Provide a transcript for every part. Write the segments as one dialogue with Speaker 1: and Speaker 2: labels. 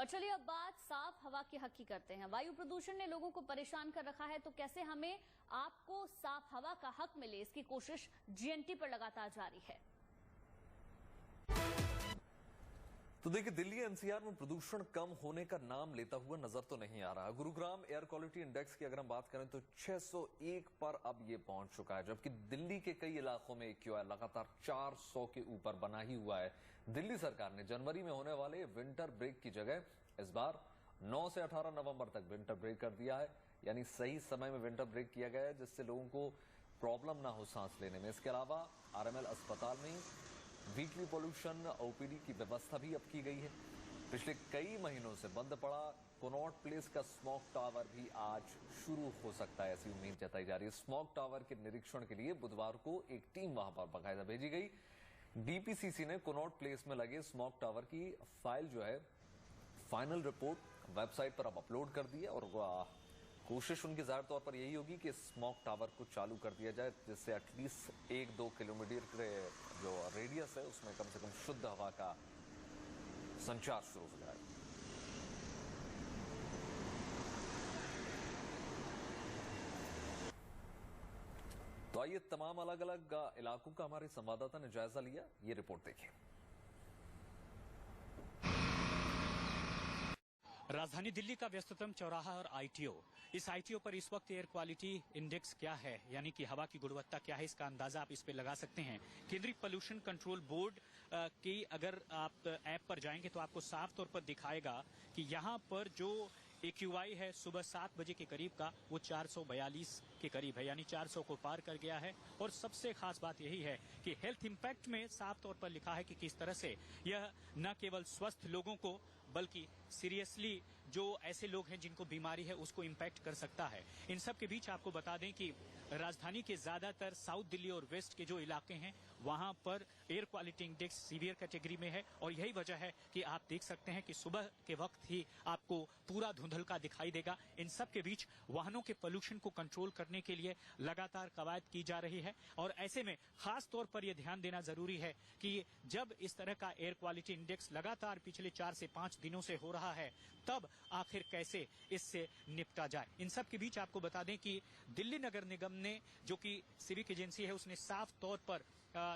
Speaker 1: और चलिए अब बात साफ हवा के हक की करते हैं। वायु प्रदूषण ने लोगों को परेशान कर रखा है, तो कैसे हमें आपको साफ हवा का हक मिले, इसकी कोशिश जीएनटी पर लगातार जारी है।
Speaker 2: तो देखिए, दिल्ली एनसीआर में प्रदूषण कम होने का नाम लेता हुआ नजर तो नहीं आ रहा। गुरुग्राम एयर क्वालिटी इंडेक्स की अगर हम बात करें तो 601 पर अब ये पहुंच चुका है, जबकि दिल्ली के कई इलाकों में AQI लगातार 400 के ऊपर बना ही हुआ है। दिल्ली सरकार ने जनवरी में होने वाले विंटर ब्रेक की जगह इस बार 9 से 18 नवंबर तक विंटर ब्रेक कर दिया है, यानी सही समय में विंटर ब्रेक किया गया है, जिससे लोगों को प्रॉब्लम ना हो सांस लेने में। इसके अलावा RML अस्पताल में वीकली पोल्यूशन OPD की व्यवस्था भी अब की गई है। पिछले कई महीनों से बंद पड़ा कनॉट प्लेस का स्मोक टावर भी आज शुरू हो सकता है, ऐसी उम्मीद जताई जा रही है। स्मोक टावर के निरीक्षण के लिए बुधवार को एक टीम वहां पर बाकायदा भेजी गई। DPCC ने कनॉट प्लेस में लगे स्मोक टावर की फाइल जो है, फाइनल रिपोर्ट वेबसाइट पर अब अपलोड कर दी है, और कोशिश उनकी जाहिर तौर पर यही होगी कि स्मोक टावर को चालू कर दिया जाए, जिससे एटलीस्ट 1-2 किलोमीटर के जो रेडियस है उसमें कम से कम शुद्ध हवा का संचार शुरू हो जाए। तो आइए तमाम अलग अलग इलाकों का हमारे संवाददाता ने जायजा लिया, ये रिपोर्ट देखिए।
Speaker 3: राजधानी दिल्ली का व्यस्ततम चौराहा और ITO। इस ITO पर इस वक्त एयर क्वालिटी इंडेक्स क्या है, यानी कि हवा की गुणवत्ता क्या है, इसका अंदाजा आप इस पे लगा सकते हैं। केंद्रीय पोल्यूशन कंट्रोल बोर्ड की अगर आप ऐप पर जाएंगे तो आपको साफ तौर पर दिखाएगा कि यहाँ पर जो AQI है सुबह 7 बजे के करीब का, वो 442 के करीब है, यानी 400 को पार कर गया है। और सबसे खास बात यही है कि हेल्थ इंपैक्ट में साफ तौर पर लिखा है कि किस तरह से यह न केवल स्वस्थ लोगों को बल्कि सीरियसली जो ऐसे लोग हैं जिनको बीमारी है उसको इम्पैक्ट कर सकता है। इन सब के बीच आपको बता दें कि राजधानी के ज्यादातर साउथ दिल्ली और वेस्ट के जो इलाके हैं वहां पर air quality index severe category में है, और यही वजह है कि आप देख सकते हैं कि सुबह के वक्त ही आपको पूरा धुंधलका दिखाई देगा। इन सब के बीच वाहनों के पोल्यूशन को कंट्रोल करने के लिए लगातार कवायद की जा रही है, और ऐसे में खास तौर पर यह ध्यान देना जरूरी है कि जब इस तरह का एयर क्वालिटी इंडेक्स लगातार पिछले 4 से 5 दिनों से हो रहा है, तब आखिर कैसे इससे निपटा जाए। इन सब के बीच आपको बता दें कि दिल्ली नगर निगम ने, जो कि सिविक एजेंसी है, उसने साफ तौर पर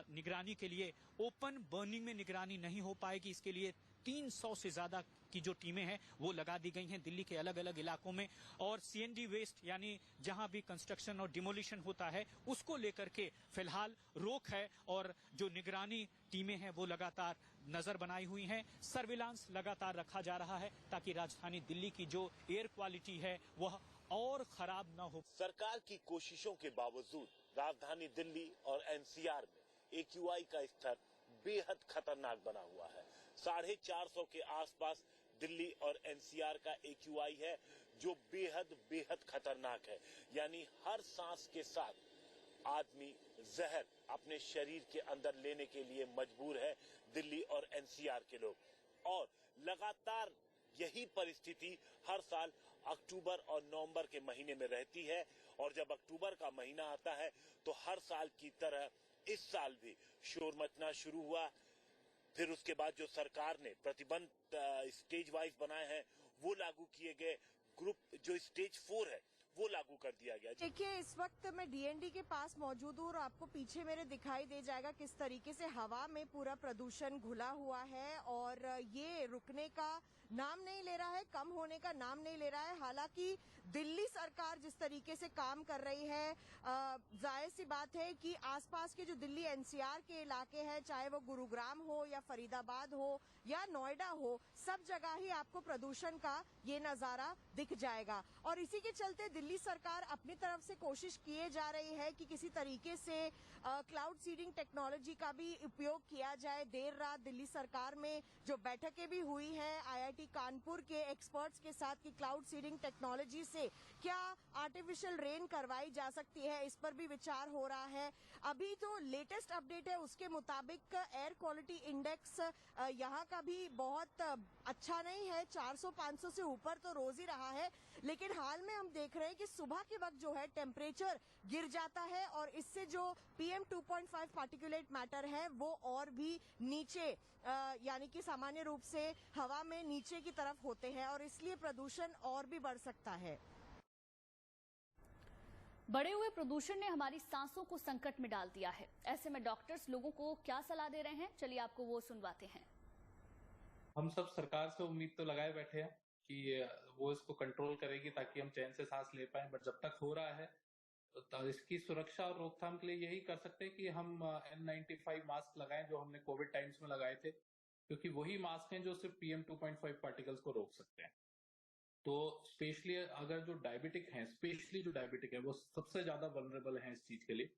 Speaker 3: निगरानी के लिए ओपन बर्निंग में निगरानी नहीं हो पाएगी, इसके लिए 300 से ज्यादा की जो टीमें हैं वो लगा दी गई हैं दिल्ली के अलग अलग इलाकों में। और CND वेस्ट यानी जहां भी कंस्ट्रक्शन और डिमोलिशन होता है उसको लेकर के फिलहाल रोक है, और जो निगरानी टीमें हैं वो लगातार नजर बनाई हुई हैं। सर्विलांस लगातार रखा जा रहा है ताकि राजधानी दिल्ली की जो एयर क्वालिटी है वह और खराब न हो।
Speaker 4: सरकार की कोशिशों के बावजूद राजधानी दिल्ली और NCR में AQI का स्तर बेहद खतरनाक बना हुआ है। 450 के आसपास दिल्ली और NCR का AQI है, जो बेहद खतरनाक है। यानी हर सांस के साथ आदमी जहर अपने शरीर के अंदर लेने के लिए मजबूर है दिल्ली और NCR के लोग। और लगातार यही परिस्थिति हर साल अक्टूबर और नवंबर के महीने में रहती है, और जब अक्टूबर का महीना आता है तो हर साल की तरह इस साल भी शोर मचना शुरू हुआ। फिर उसके बाद जो सरकार ने प्रतिबंध स्टेज वाइज बनाए हैं वो लागू किए गए, ग्रुप जो स्टेज 4 है वो लागू कर दिया गया।
Speaker 5: देखिए, इस वक्त मैं DND के पास मौजूद हूँ और आपको पीछे मेरे दिखाई दे जाएगा किस तरीके से हवा में पूरा प्रदूषण घुला हुआ है, और ये रुकने का नाम नहीं ले रहा है, कम होने का नाम नहीं ले रहा है। हालांकि दिल्ली सरकार जिस तरीके से काम कर रही है, जाहिर सी बात है कि आसपास के जो दिल्ली NCR के इलाके हैं, चाहे वो गुरुग्राम हो या फरीदाबाद हो या नोएडा हो, सब जगह ही आपको प्रदूषण का ये नजारा दिख जाएगा। और इसी के चलते दिल्ली सरकार अपनी तरफ से कोशिश किए जा रही है कि किसी तरीके से क्लाउड सीडिंग टेक्नोलॉजी का भी उपयोग किया जाए। देर रात दिल्ली सरकार में जो बैठकें भी हुई हैं IIT कानपुर के एक्सपर्ट्स के साथ कि क्लाउड सीडिंग टेक्नोलॉजी से क्या आर्टिफिशियल रेन करवाई जा सकती है, इस पर भी विचार हो रहा है। अभी तो लेटेस्ट अपडेट है, उसके मुताबिक एयर क्वालिटी इंडेक्स यहाँ का भी बहुत अच्छा नहीं है, 400-500 से ऊपर तो रोज ही रहा है। लेकिन हाल में हम देख रहे हैं है कि सुबह के वक्त जो है टेम्परेचर गिर जाता है और इससे जो PM 2.5 पार्टिकुलेट मैटर है वो और भी नीचे यानी कि सामान्य रूप से हवा में नीचे की तरफ होते हैं और इसलिए प्रदूषण और भी बढ़ सकता है।
Speaker 1: बढ़े हुए प्रदूषण ने हमारी सांसों को संकट में डाल दिया है। ऐसे में डॉक्टर्स लोगों को क्या सलाह दे रहे हैं, चलिए आपको वो सुनवाते हैं।
Speaker 6: हम सब सरकार से उम्मीद तो लगाए बैठे हैं कि वो इसको कंट्रोल करेगी ताकि हम चैन से सांस ले पाएं, बट जब तक हो रहा है तो इसकी सुरक्षा और रोकथाम के लिए यही कर सकते हैं कि हम N95 मास्क लगाएं जो हमने कोविड टाइम्स में लगाए थे, क्योंकि वही मास्क हैं जो सिर्फ PM 2.5 पार्टिकल्स को रोक सकते हैं। तो स्पेशली अगर जो डायबिटिक हैं, स्पेशली जो डायबिटिक है वो सबसे ज्यादा वल्नरेबल हैं इस चीज के लिए।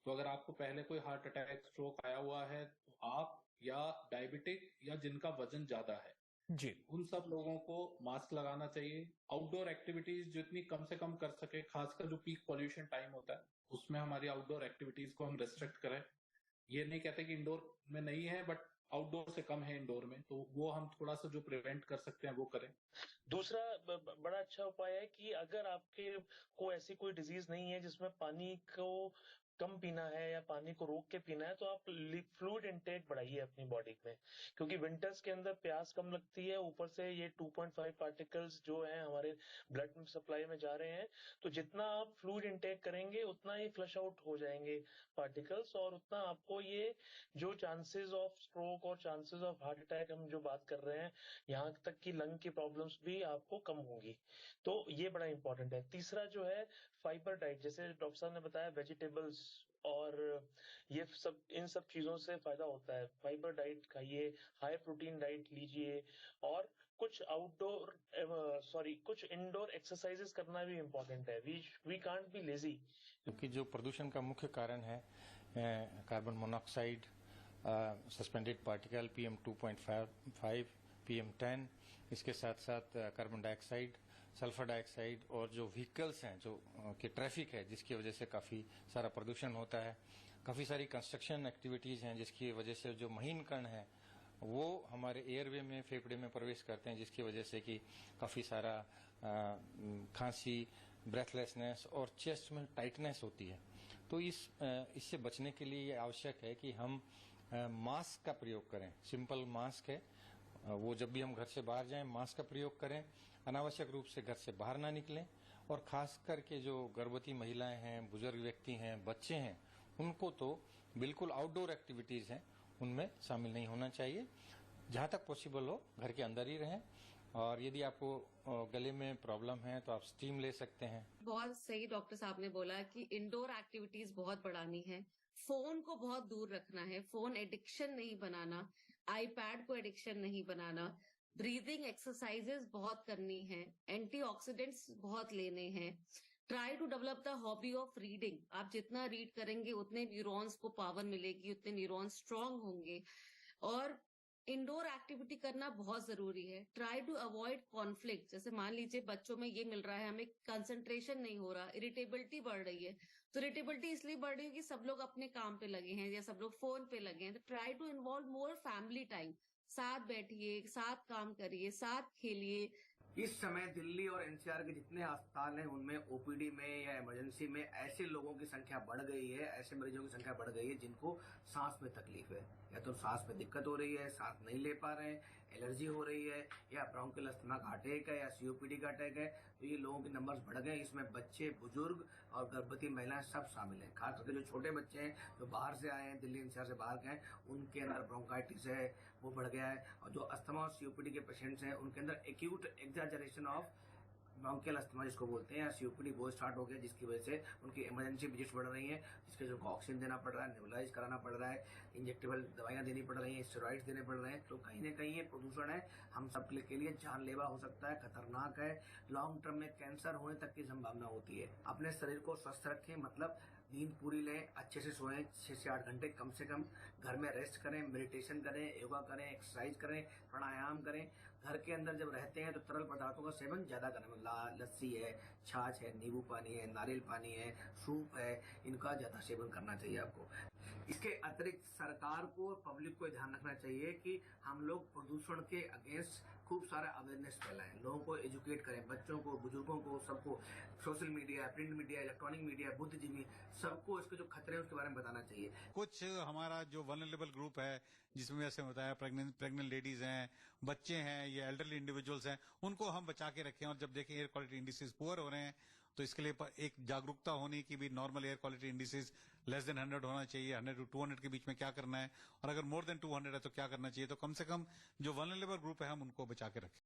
Speaker 6: तो अगर आपको पहले कोई हार्ट अटैक, स्ट्रोक आया हुआ है तो आप या डायबिटिक या जिनका वजन ज्यादा है
Speaker 2: जी,
Speaker 6: उन सब लोगों को मास्क लगाना चाहिए। आउटडोर एक्टिविटीज जितनी कम से कम कर सके, खासकर जो पीक पॉल्यूशन टाइम होता है उसमें हमारी आउटडोर एक्टिविटीज को हम रेस्ट्रिक्ट करें। ये नहीं कहते कि इंडोर में नहीं है, बट आउटडोर से कम है इंडोर में, तो वो हम थोड़ा सा जो प्रिवेंट कर सकते हैं वो करें।
Speaker 7: दूसरा बड़ा अच्छा उपाय है कि अगर आपके को ऐसी कोई डिजीज नहीं है जिसमें पानी को कम पीना है या पानी को रोक के पीना है, तो आप फ्लूइड इंटेक बढ़ाइए अपनी बॉडी में, क्योंकि विंटर्स के अंदर प्यास कम लगती है, ऊपर से ये 2.5 पार्टिकल्स जो हैं हमारे ब्लड सप्लाई में जा रहे हैं, तो जितना आप फ्लूइड इंटेक करेंगे उतना ही फ्लश आउट हो जाएंगे पार्टिकल्स और उतना आपको ये जो चांसेस ऑफ स्ट्रोक और चांसेस ऑफ हार्ट अटैक हम जो बात कर रहे हैं, यहाँ तक की लंग की प्रॉब्लम्स भी आपको कम होंगी। तो ये बड़ा इंपॉर्टेंट है। तीसरा जो है फाइबर डाइट, जैसे डॉक्टर साहब ने बताया वेजिटेबल्स और ये सब, इन सब चीजों से फायदा होता है। फाइबर डाइट खाइए, हाई प्रोटीन डाइट लीजिए और कुछ कुछ इंडोर एक्सरसाइजेस करना भी इम्पोर्टेंट है। वी कांट बी लेजी,
Speaker 8: क्योंकि जो प्रदूषण का मुख्य कारण है carbon monoxide, suspended particle PM 2.5, PM 10, इसके साथ साथ कार्बन डाइऑक्साइड, सल्फर डाइऑक्साइड और जो व्हीकल्स हैं जो कि ट्रैफिक है जिसकी वजह से काफ़ी सारा प्रदूषण होता है। काफ़ी सारी कंस्ट्रक्शन एक्टिविटीज़ हैं जिसकी वजह से जो महीन कण है वो हमारे एयरवे में, फेफड़े में प्रवेश करते हैं, जिसकी वजह से कि काफ़ी सारा खांसी, ब्रेथलेसनेस और चेस्ट में टाइटनेस होती है। तो इससे बचने के लिए ये आवश्यक है कि हम मास्क का प्रयोग करें। सिंपल मास्क है वो, जब भी हम घर से बाहर जाएं मास्क का प्रयोग करें, अनावश्यक रूप से घर से बाहर ना निकलें और खास करके जो गर्भवती महिलाएं हैं, बुजुर्ग व्यक्ति हैं, बच्चे हैं, उनको तो बिल्कुल आउटडोर एक्टिविटीज हैं उनमें शामिल नहीं होना चाहिए। जहां तक पॉसिबल हो घर के अंदर ही रहें और यदि आपको गले में प्रॉब्लम है तो आप स्टीम ले सकते हैं।
Speaker 9: बहुत सही डॉक्टर साहब ने बोला कि इंडोर एक्टिविटीज बहुत बढ़ानी है, फोन को बहुत दूर रखना है, फोन एडिक्शन नहीं बनाना, आईपैड को एडिक्शन नहीं बनाना, ब्रीदिंग एक्सरसाइजेस बहुत करनी है, एंटीऑक्सीडेंट्स बहुत लेने हैं, try to develop the hobby of reading. आप जितना रीड करेंगे उतने न्यूरॉन्स को पावर मिलेगी, उतने न्यूरॉन्स स्ट्रांग होंगे और इंडोर एक्टिविटी करना बहुत जरूरी है। ट्राई टू अवॉइड कॉन्फ्लिक्ट, जैसे मान लीजिए बच्चों में ये मिल रहा है, हमें कंसंट्रेशन नहीं हो रहा, इरिटेबिलिटी बढ़ रही है, तो इरिटेबिलिटी इसलिए बढ़ रही है कि सब लोग अपने काम पे लगे हैं या सब लोग फोन पे लगे हैं। तो try to involve more family time, साथ बैठिए, साथ काम करिए, साथ खेलिए।
Speaker 10: इस समय दिल्ली और NCR के जितने अस्पताल हैं उनमें OPD में या इमरजेंसी में ऐसे लोगों की संख्या बढ़ गई है, ऐसे मरीजों की संख्या बढ़ गई है जिनको सांस में तकलीफ है, या तो सांस में दिक्कत हो रही है, सांस नहीं ले पा रहे हैं, एलर्जी हो रही है, या ब्रोंकियल अस्थमा का अटैक है, या COPD का अटैक है। तो ये लोगों के नंबर्स बढ़ गए। इसमें बच्चे, बुजुर्ग और गर्भवती महिलाएं सब शामिल हैं। खास करके जो छोटे बच्चे हैं जो बाहर से आए हैं, दिल्ली NCR से बाहर के हैं, उनके अंदर ब्रोंकाइटिस है वो बढ़ गया है। और जो अस्थमा और COPD के पेशेंट्स हैं उनके अंदर acute exaggeration of bronchial asthma जिसको बोलते हैं, या COPD वो स्टार्ट हो गया, जिसकी वजह से उनकी इमरजेंसी विजिट्स बढ़ रही हैं, जिसके जो ऑक्सीजन देना पड़ रहा है, नेबुलाइज कराना पड़ रहा है, इंजेक्टेबल दवाइयां देनी पड़ रही हैं, स्टेरॉइड्स देने पड़ रहे हैं। तो कहीं ना कहीं ये प्रदूषण है हम सब के लिए जानलेवा हो सकता है, खतरनाक है। लॉन्ग टर्म में कैंसर होने तक की संभावना होती है। अपने शरीर को स्वस्थ रखें, मतलब नींद पूरी लें, अच्छे से सोएं, 6 से 8 घंटे कम से कम, घर में रेस्ट करें, मेडिटेशन करें, योगा करें, एक्सरसाइज करें, प्राणायाम करें। घर के अंदर जब रहते हैं तो तरल पदार्थों का सेवन ज्यादा करें, लस्सी है, छाछ है, नींबू पानी है, नारियल पानी है, सूप है, इनका ज्यादा सेवन करना चाहिए आपको। इसके अतिरिक्त सरकार को, पब्लिक को ध्यान रखना चाहिए कि हम लोग प्रदूषण के अगेंस्ट खूब सारा अवेयरनेस फैलाएं, लोगों को एजुकेट करें, बच्चों को, बुजुर्गों को, सबको। Social media, print media, electronic media, बुद्धिजीवी, सबको इसके जो खतरे हैं उसके बारे में बताना चाहिए।
Speaker 11: कुछ हमारा जो वल्नरेबल ग्रुप है, जिसमें जैसे बताया प्रेग्नेंट लेडीज हैं, बच्चे हैं, या एल्डरली इंडिविजुअल्स हैं, उनको हम बचा के रखें। और जब देखें एयर क्वालिटी इंडिसेस पुअर हो रहे हैं तो इसके लिए एक जागरूकता होनी कि भी normal air quality indices less than 100 होना चाहिए, 100 to 200 के बीच में क्या करना है, और अगर मोर देन 200 है तो क्या करना चाहिए। तो कम से कम जो वल्नरेबल ग्रुप है हम उनको बचा के रखें।